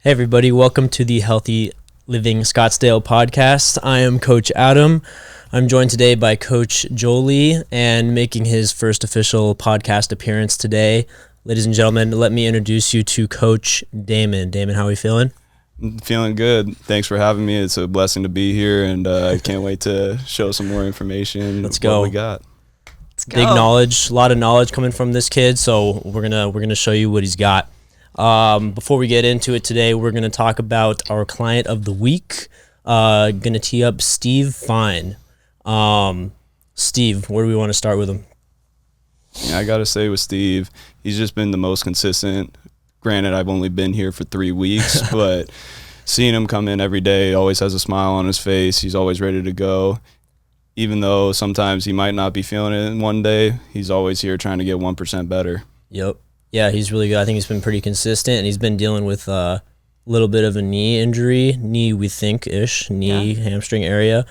Hey everybody, welcome to the Healthy Living Scottsdale Podcast. I am Coach Adam. I'm joined today by Coach Jolie and making his first official podcast appearance today. Ladies and gentlemen, let me introduce you to Coach Damon. Damon, how are we feeling? Feeling good. Thanks for having me. It's a blessing to be here, and I can't wait to show some more information. Let's go. What we got. Let's go. Big knowledge, a lot of knowledge coming from this kid, so we're gonna show you what he's got. Before we get into it today, we're going to talk about our client of the week. Going to tee up Steve Fine. Steve, where do we want to start with him? Yeah, I got to say with Steve, he's just been the most consistent. Granted, I've only been here for 3 weeks, but seeing him come in every day, always has a smile on his face. He's always ready to go. Even though sometimes he might not be feeling it in one day, he's always here trying to get 1% better. Yep. Yeah, he's really good. I think he's been pretty consistent, and he's been dealing with a little bit of a knee injury, hamstring area,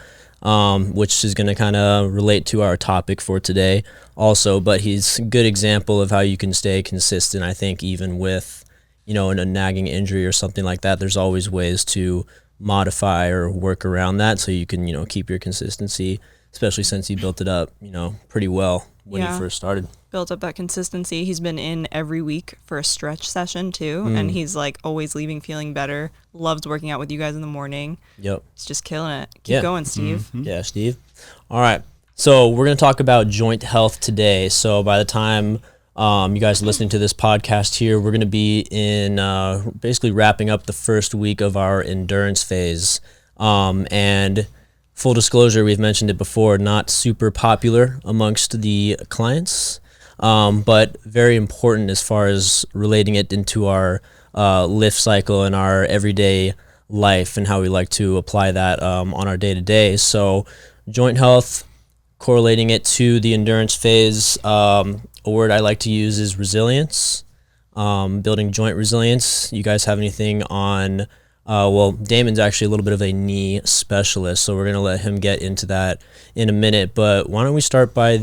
which is going to kind of relate to our topic for today also. But he's a good example of how you can stay consistent. I think even with, a nagging injury or something like that, there's always ways to modify or work around that so you can, keep your consistency, especially since he built it up, pretty well when he first started. Built up that consistency. He's been in every week for a stretch session too, and he's like always leaving feeling better. Loves working out with you guys in the morning. Yep. He's just killing it. Keep going, Steve. Mm-hmm. Yeah, Steve. All right. So we're going to talk about joint health today. So by the time you guys are listening to this podcast here, we're going to be in basically wrapping up the first week of our endurance phase. And full disclosure, we've mentioned it before, not super popular amongst the clients. But very important as far as relating it into our lift cycle and our everyday life and how we like to apply that on our day-to-day. So joint health, correlating it to the endurance phase, a word I like to use is resilience, building joint resilience. You guys have anything on, Damon's actually a little bit of a knee specialist, so we're going to let him get into that in a minute. But why don't we start by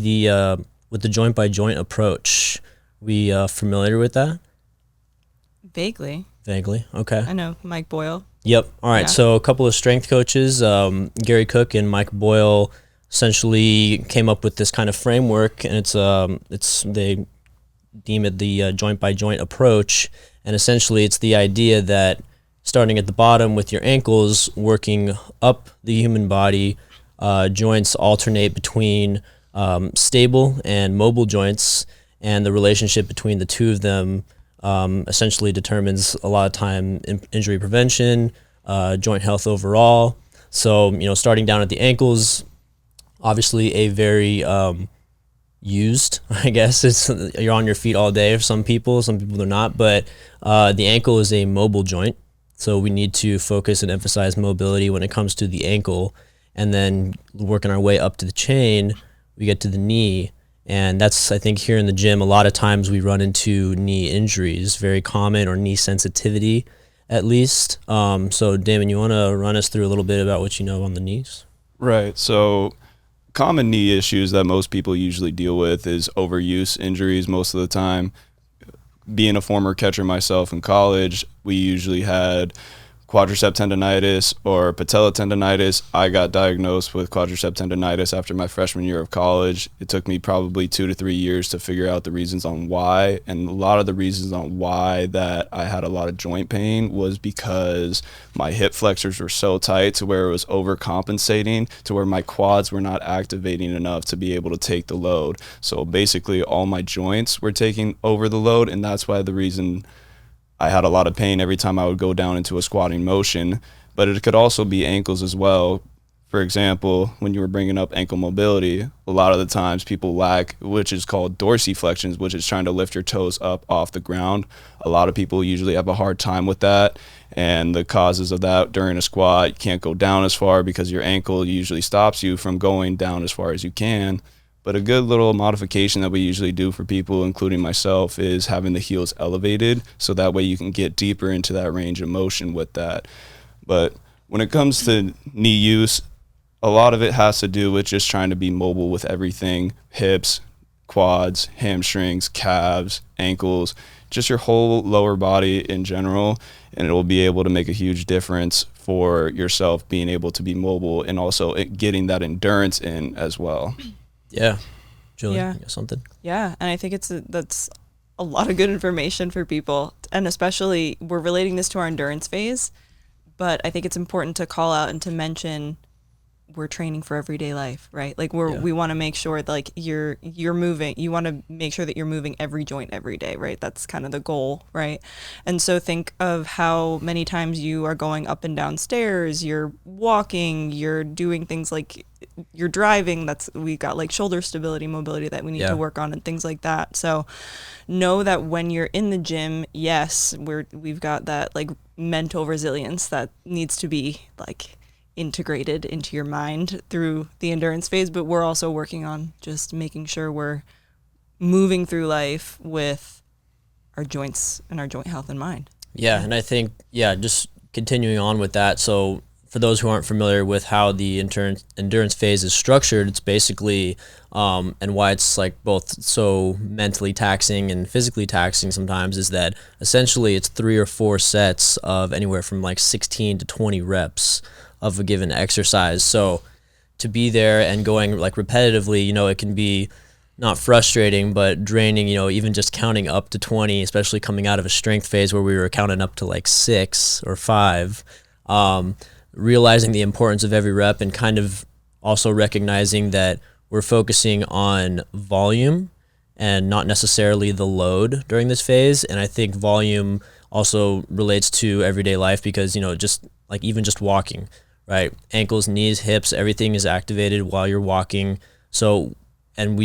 with the joint-by-joint approach. We familiar with that? Vaguely, okay. I know Mike Boyle. Yep. All right, So a couple of strength coaches, Gary Cook and Mike Boyle, essentially came up with this kind of framework, and they deem it the joint-by-joint approach, and essentially it's the idea that starting at the bottom with your ankles, working up the human body, joints alternate between stable and mobile joints, and the relationship between the two of them essentially determines a lot of time injury prevention, joint health overall. So, starting down at the ankles, obviously a very used, I guess. You're on your feet all day for some people they're not, but the ankle is a mobile joint. So we need to focus and emphasize mobility when it comes to the ankle, and then working our way up to the chain, we get to the knee, and that's, I think, here in the gym, a lot of times we run into knee injuries, very common, or knee sensitivity, at least. So, Damon, you want to run us through a little bit about what you know on the knees? Right. So common knee issues that most people usually deal with is overuse injuries most of the time. Being a former catcher myself in college, we usually had quadricep tendonitis or patella tendonitis. I got diagnosed with quadricep tendonitis after my freshman year of college. It took me probably 2 to 3 years to figure out the reasons on why. And a lot of the reasons on why that I had a lot of joint pain was because my hip flexors were so tight to where it was overcompensating, to where my quads were not activating enough to be able to take the load. So basically all my joints were taking over the load, and that's why the reason I had a lot of pain every time I would go down into a squatting motion. But it could also be ankles as well. For example, when you were bringing up ankle mobility, a lot of the times people lack, which is called dorsiflexions, which is trying to lift your toes up off the ground. A lot of people usually have a hard time with that, and the causes of that during a squat, you can't go down as far because your ankle usually stops you from going down as far as you can. But a good little modification that we usually do for people, including myself, is having the heels elevated, so that way you can get deeper into that range of motion with that. But when it comes to knee use, a lot of it has to do with just trying to be mobile with everything: hips, quads, hamstrings, calves, ankles, just your whole lower body in general, and it will be able to make a huge difference for yourself being able to be mobile and also getting that endurance in as well. Yeah. Jolie, you got something? Yeah, and I think that's a lot of good information for people, and especially we're relating this to our endurance phase, but I think it's important to call out and to mention we're training for everyday life, right? Like we want to make sure that like you're moving, you want to make sure that you're moving every joint every day, right? That's kind of the goal, right? And so think of how many times you are going up and down stairs, you're walking, you're doing things like you're driving. We got like shoulder stability, mobility that we need to work on and things like that. So know that when you're in the gym, yes, we've got that like mental resilience that needs to be like integrated into your mind through the endurance phase, but we're also working on just making sure we're moving through life with our joints and our joint health in mind. Yeah, and I think, just continuing on with that, so for those who aren't familiar with how the endurance phase is structured, it's basically, and why it's like both so mentally taxing and physically taxing sometimes, is that essentially it's 3 or 4 sets of anywhere from like 16 to 20 reps of a given exercise. So to be there and going like repetitively, it can be not frustrating, but draining, even just counting up to 20, especially coming out of a strength phase where we were counting up to like 6 or 5, realizing the importance of every rep and kind of also recognizing that we're focusing on volume and not necessarily the load during this phase. And I think volume also relates to everyday life because, just like even just walking, right? Ankles, knees, hips, everything is activated while you're walking. So, and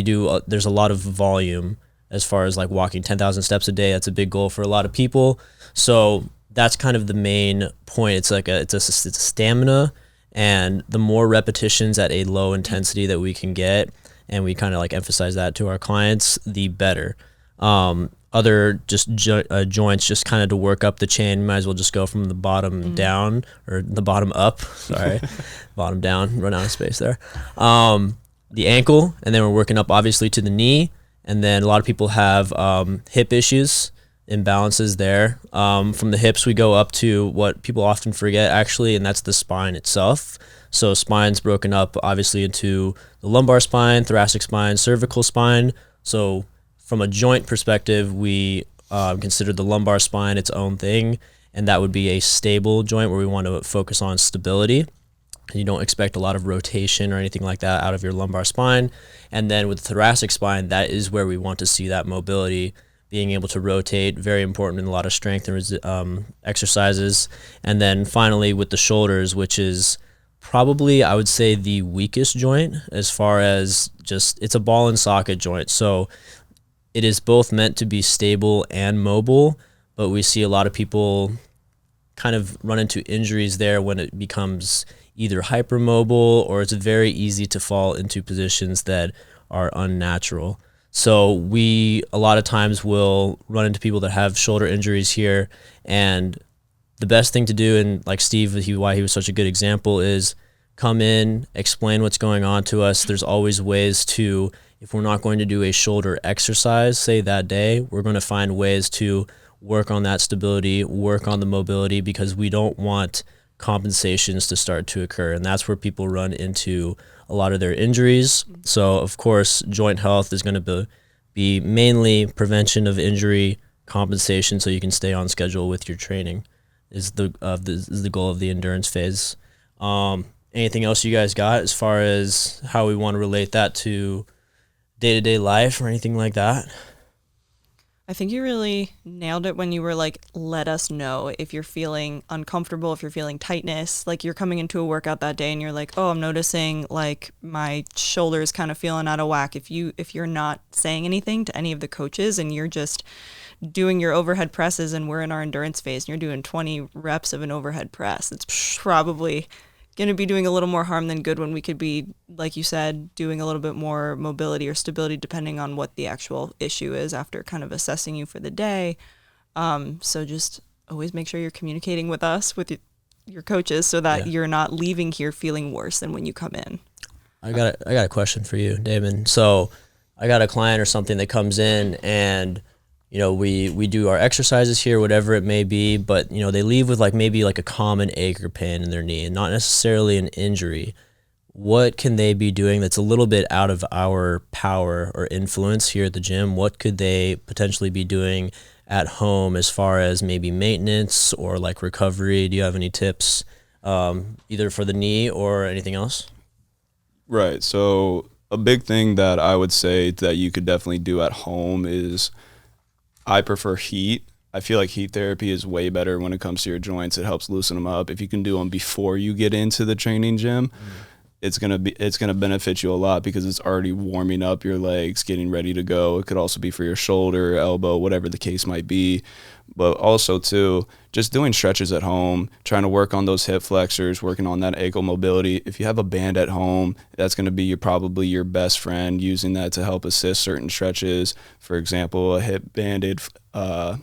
there's a lot of volume as far as like walking 10,000 steps a day. That's a big goal for a lot of people. So that's kind of the main point. It's like it's a stamina, and the more repetitions at a low intensity that we can get, and we kind of like emphasize that to our clients, the better. Other just joints, just kind of to work up the chain, might as well just go from the bottom down or the bottom up. Sorry, bottom down, run out of space there. The ankle, and then we're working up obviously to the knee. And then a lot of people have hip issues, imbalances there. From the hips, we go up to what people often forget actually, and that's the spine itself. So spine's broken up obviously into the lumbar spine, thoracic spine, cervical spine. So from a joint perspective, we consider the lumbar spine its own thing, and that would be a stable joint where we want to focus on stability. You don't expect a lot of rotation or anything like that out of your lumbar spine. And then with the thoracic spine, that is where we want to see that mobility, being able to rotate, very important in a lot of strength and exercises. And then finally with the shoulders, which is probably, I would say, the weakest joint as far as just, it's a ball and socket joint. So it is both meant to be stable and mobile, but we see a lot of people kind of run into injuries there when it becomes either hypermobile or it's very easy to fall into positions that are unnatural. So we a lot of times will run into people that have shoulder injuries here, and the best thing to do, and like Steve, why he was such a good example, is come in, explain what's going on to us. There's always ways to, if we're not going to do a shoulder exercise, say that day, we're going to find ways to work on that stability, work on the mobility, because we don't want compensations to start to occur. And that's where people run into a lot of their injuries. So of course, joint health is going to be mainly prevention of injury, compensation, so you can stay on schedule with your training is the goal of the endurance phase. Anything else you guys got as far as how we want to relate that to day-to-day life or anything like that? I think you really nailed it when you were like, let us know if you're feeling uncomfortable, if you're feeling tightness, like you're coming into a workout that day and you're like, oh, I'm noticing like my shoulders kind of feeling out of whack. If you're not saying anything to any of the coaches and you're just doing your overhead presses, and we're in our endurance phase and you're doing 20 reps of an overhead press, it's probably going to be doing a little more harm than good when we could be, like you said, doing a little bit more mobility or stability depending on what the actual issue is after kind of assessing you for the day. So just always make sure you're communicating with us, with your coaches, so that you're not leaving here feeling worse than when you come in. I got a question for you, Damon. So I got a client or something that comes in and we do our exercises here, whatever it may be, but, they leave with maybe a common ache or pain in their knee and not necessarily an injury. What can they be doing that's a little bit out of our power or influence here at the gym? What could they potentially be doing at home as far as maybe maintenance or recovery? Do you have any tips, either for the knee or anything else? Right. So a big thing that I would say that you could definitely do at home is I prefer heat. I feel like heat therapy is way better when it comes to your joints. It helps loosen them up. If you can do them before you get into the training gym, it's gonna benefit you a lot because it's already warming up your legs, getting ready to go. It could also be for your shoulder, elbow, whatever the case might be. But also too, just doing stretches at home, trying to work on those hip flexors, working on that ankle mobility. If you have a band at home, that's going to be probably your best friend, using that to help assist certain stretches. For example, a hip banded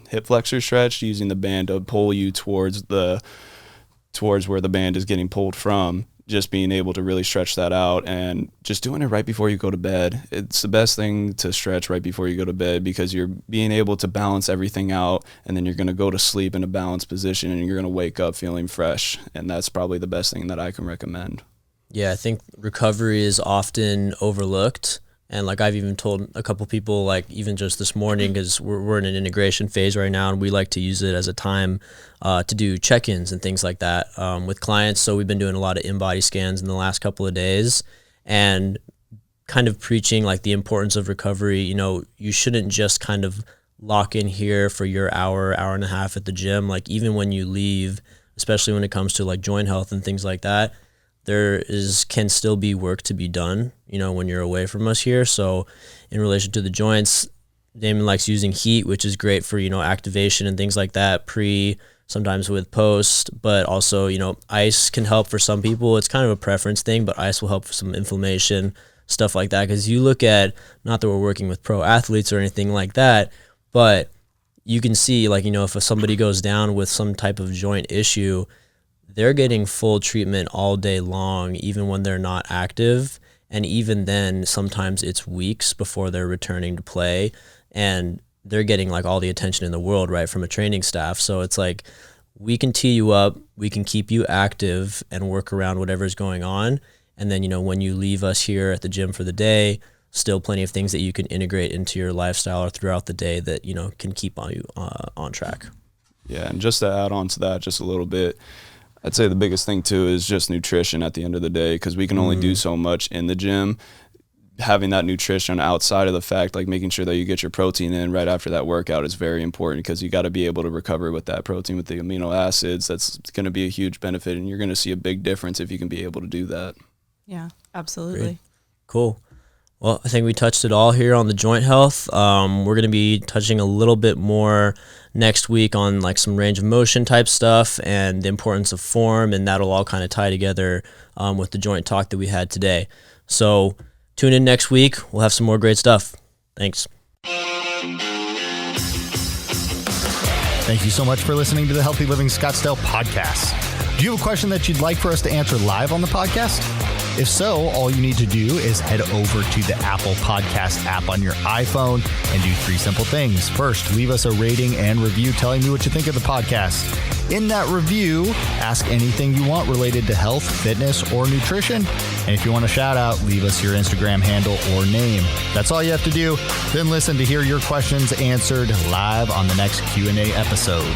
hip flexor stretch, using the band to pull you towards where the band is getting pulled from. Just being able to really stretch that out and just doing it right before you go to bed. It's the best thing to stretch right before you go to bed because you're being able to balance everything out, and then you're going to go to sleep in a balanced position and you're going to wake up feeling fresh. And that's probably the best thing that I can recommend. Yeah, I think recovery is often overlooked. And I've even told a couple people, even just this morning, because we're in an integration phase right now, and we like to use it as a time to do check-ins and things like that with clients. So we've been doing a lot of in-body scans in the last couple of days and kind of preaching the importance of recovery. You shouldn't just kind of lock in here for your hour and a half at the gym. Even when you leave, especially when it comes to joint health and things like that, can still be work to be done, when you're away from us here. So in relation to the joints, Damon likes using heat, which is great for, activation and things like that, sometimes with post, but also, ice can help for some people. It's kind of a preference thing, but ice will help for some inflammation, stuff like that. Because you look at, not that we're working with pro athletes or anything like that, but you can see, if somebody goes down with some type of joint issue, they're getting full treatment all day long, even when they're not active. And even then, sometimes it's weeks before they're returning to play. And they're getting all the attention in the world, right, from a training staff. So it's we can tee you up, we can keep you active and work around whatever's going on. And then, when you leave us here at the gym for the day, still plenty of things that you can integrate into your lifestyle or throughout the day that, can keep you on track. Yeah, and just to add on to that just a little bit, I'd say the biggest thing too is just nutrition at the end of the day, because we can only do so much in the gym. Having that nutrition outside of the fact, making sure that you get your protein in right after that workout is very important, because you got to be able to recover with that protein, with the amino acids. That's going to be a huge benefit, and you're going to see a big difference if you can be able to do that. Yeah, absolutely. Great. Cool. Well, I think we touched it all here on the joint health. We're going to be touching a little bit more next week on some range of motion type stuff and the importance of form, and that'll all kind of tie together with the joint talk that we had today. So tune in next week. We'll have some more great stuff. Thanks. Thank you so much for listening to the Healthy Living Scottsdale Podcast. Do you have a question that you'd like for us to answer live on the podcast? If so, all you need to do is head over to the Apple Podcast app on your iPhone and do 3 simple things. First, leave us a rating and review telling me what you think of the podcast. In that review, ask anything you want related to health, fitness, or nutrition. And if you want a shout out, leave us your Instagram handle or name. That's all you have to do. Then listen to hear your questions answered live on the next Q&A episode.